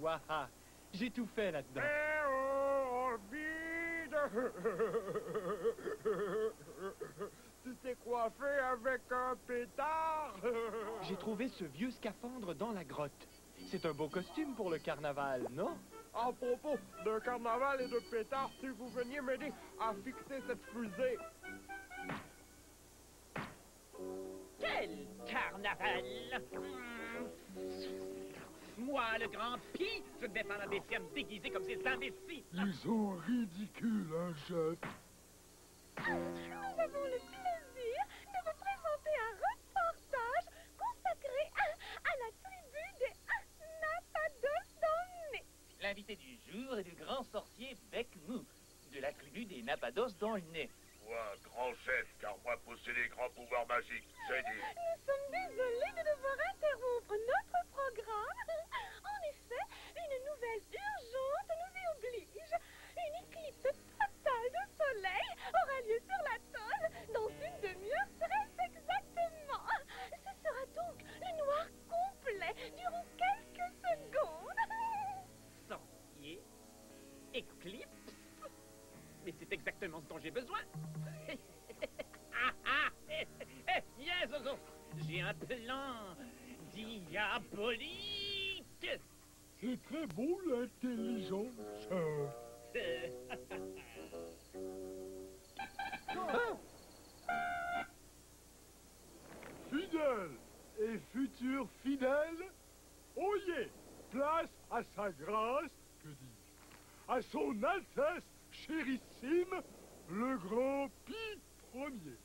Waha. J'ai tout fait là-dedans. Eh oh, vide. Tu t'es coiffé avec un pétard. J'ai trouvé ce vieux scaphandre dans la grotte. C'est un beau costume pour le carnaval, non? À propos de carnaval et de pétard, si vous veniez m'aider à fixer cette fusée. Quel carnaval! Moi, le grand Pi, je ne vais pas m'abaisser à me déguiser comme ces imbéciles! Ils sont ridicules, hein, chef? Nous avons le plaisir de vous présenter un reportage consacré à la tribu des Napados dans le nez. L'invité du jour est le grand sorcier Bec-Mou, de la tribu des Napados dans le nez. Moi, grand chef, car moi posséder grands pouvoirs magiques, j'ai dit. Nous sommes désolés de devoir interrompre notre programme. En effet, une nouvelle urgente nous y oblige. Une éclipse totale de soleil aura lieu sur l'atoll dans une demi-heure très exactement. Ce sera donc le noir complet durant quelques secondes. Sorcier? Éclipse? Mais c'est exactement ce dont j'ai besoin. Yes, Zozo. J'ai un plan diabolique. C'est très beau, l'intelligence, chef. Fidèle et futur fidèle, oyez, place à sa grâce, que dis-je, à son Altesse chérissime, le grand Pi Ier.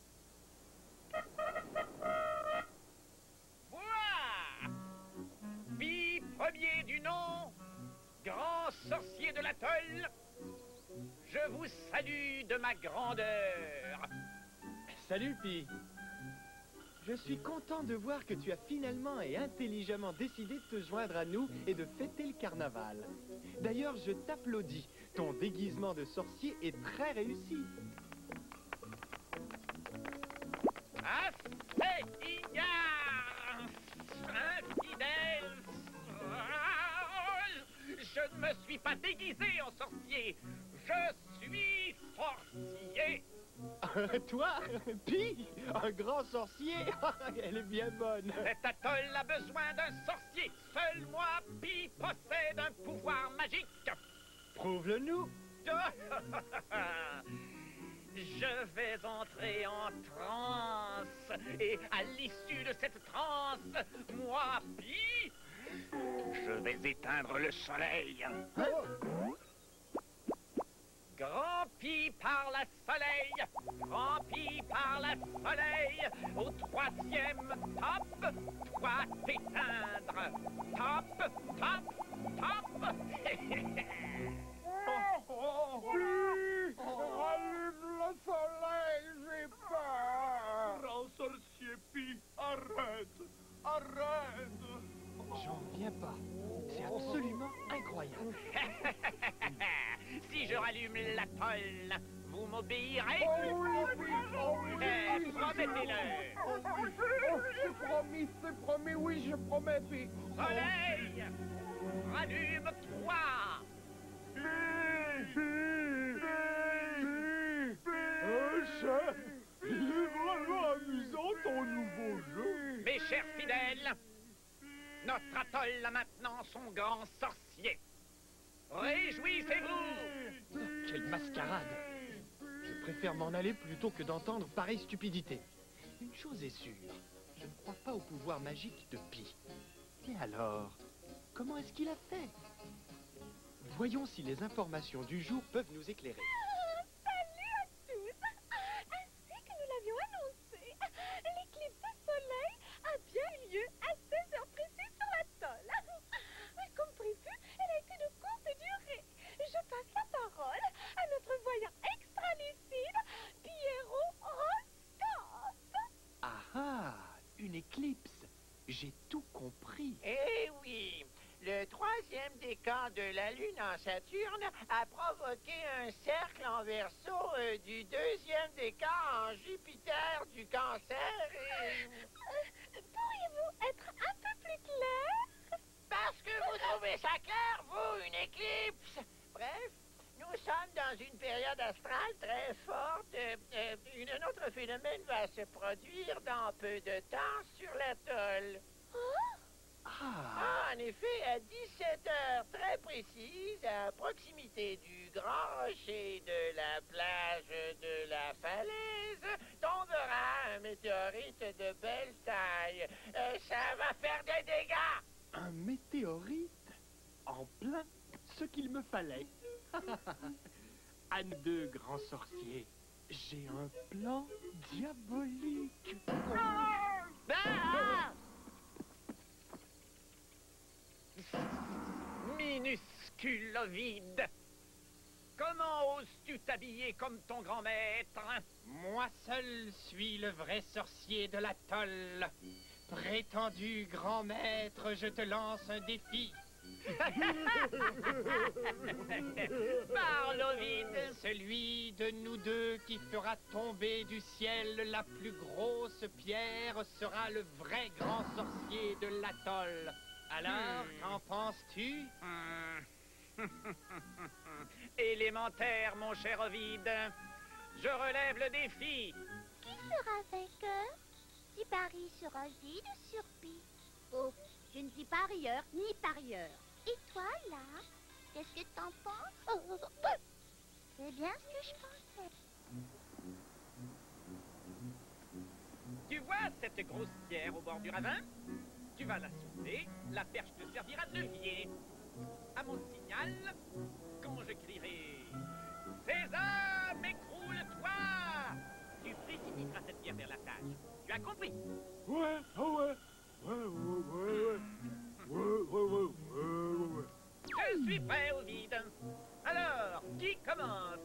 Moi, Pi Ier du nom, grand sorcier de l'atoll, je vous salue de ma grandeur. Salut, Pi. Je suis content de voir que tu as finalement et intelligemment décidé de te joindre à nous et de fêter le carnaval. D'ailleurs, je t'applaudis. Ton déguisement de sorcier est très réussi. Assez ignace, infidèle. Je ne me suis pas déguisé en sorcier. Je suis sorcier. Toi, Pi, un grand sorcier. Elle est bien bonne. Cet atoll a besoin d'un sorcier. Seul moi, Pi, possède un pouvoir magique. Prouve-le-nous. Je vais entrer en transe. Et à l'issue de cette transe, moi, Pi, je vais éteindre le soleil. Grand Pi parle à soleil, grand Pi parle à soleil, au troisième top, toi t'éteindre. Top, top, top. Rallume le soleil, j'ai peur. Grand sorcier Pi, arrête, arrête. J'en reviens pas. C'est absolument incroyable. Si je rallume l'atoll, vous m'obéirez? Oh oui, Promettez-le. Oh, c'est promis, oui, je promets, Pi. Soleil, rallume-toi. Chef, il est vraiment amusant ton nouveau jeu. Mes chers fidèles, notre atoll a maintenant son grand sorcier. Réjouissez-vous! Quelle mascarade! Je préfère m'en aller plutôt que d'entendre pareille stupidité. Une chose est sûre, je ne crois pas au pouvoir magique de Pi. Et alors, comment est-ce qu'il a fait? Voyons si les informations du jour peuvent nous éclairer. Salut à tous! Ainsi que nous l'avions annoncé, l'éclipse de soleil a bien eu lieu à 16 heures précises sur l'atoll. Comme prévu, elle a été de courte durée. Je passe la parole à notre voyant extra-lucide, Pierrot Roscoff. Ah ah! Une éclipse! J'ai tout compris. Eh oui, le troisième décan de la Lune en Saturne a provoqué un cercle en Verseau du deuxième décan en Jupiter du Cancer et... Pourriez-vous être un peu plus clair? Ben Est-ce que vous trouvez ça clair, vous, une éclipse? Bref, nous sommes dans une période astrale très forte. Un autre phénomène va se produire dans peu de temps sur l'atoll. En effet, à 17 heures très précises, à proximité du grand rocher de la plage de la falaise, tombera un météorite de belle taille. Ça va faire des dégâts. Un météorite? En plein ce qu'il me fallait. À nous deux, grands sorciers, j'ai un plan diabolique. Minuscule Ovide, comment oses-tu t'habiller comme ton grand maître? Moi seul suis le vrai sorcier de l'atoll. Prétendu grand maître, je te lance un défi. Parle, Ovide. Celui de nous deux qui fera tomber du ciel la plus grosse pierre sera le vrai grand sorcier de l'atoll. Alors, qu'en penses-tu? Élémentaire, mon cher Ovide. Je relève le défi. Qui sera vainqueur? Si Paris sera vide sur Pi. Oh, je ne suis pas rieur ni parieur. Et toi, là? Qu'est-ce que t'en penses? C'est bien ce que je pensais. Tu vois cette grosse pierre au bord du ravin? Tu vas la soulever, la perche te servira de levier. À mon signal, quand je crierai « Sésame, écroule-toi !» tu précipiteras cette pierre vers la cage. Tu as compris? Ouais, ah ouais. Ouais. Je suis prêt au vide. Alors, qui commence?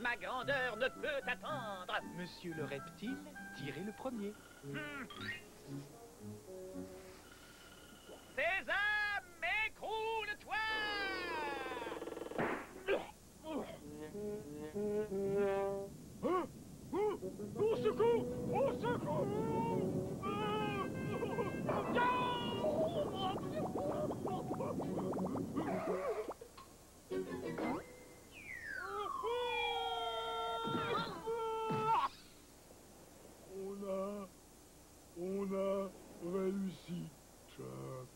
Ma grandeur ne peut attendre. Monsieur le reptile, tirez le premier. Sésame, écroule-toi! Au secours! Au secours! On a réussi, chef.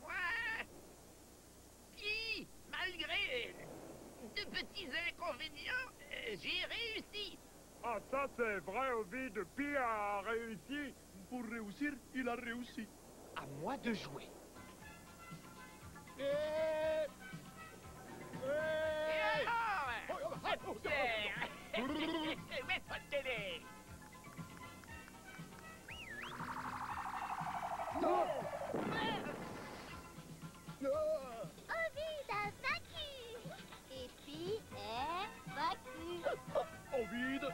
Moi, qui, malgré de petits inconvénients, j'ai réussi. Ah, ça c'est vrai, Ovide. Pi a réussi. Pour réussir, il a réussi. À moi de jouer. Et alors, cette pierre, où est ta télé? Ovide a vaincu. Et puis est vaincu. Ovide,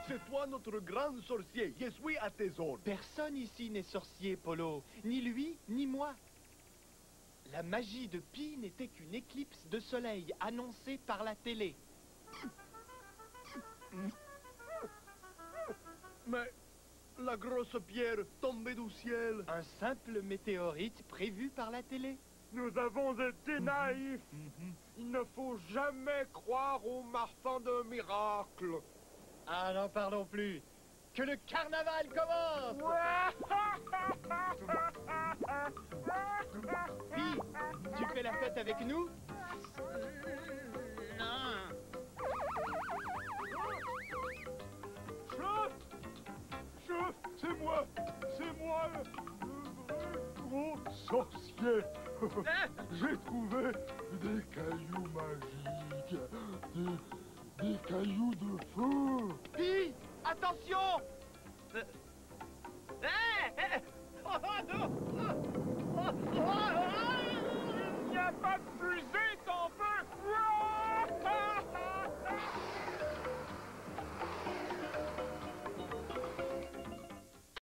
c'est toi notre grand sorcier. Je suis à tes ordres. Personne ici n'est sorcier, Polo. Ni lui, ni moi. La magie de Pi n'était qu'une éclipse de soleil annoncée par la télé. Mais la grosse pierre tombée du ciel. Un simple météorite prévu par la télé. Nous avons été naïfs. Il ne faut jamais croire aux marchands de miracles. Ah, n'en parlons plus. Que le carnaval commence! Pi, tu fais la fête avec nous? Non. Chef, c'est moi le vrai gros sorcier. J'ai trouvé des cailloux magiques, des cailloux de feu. Pi, attention!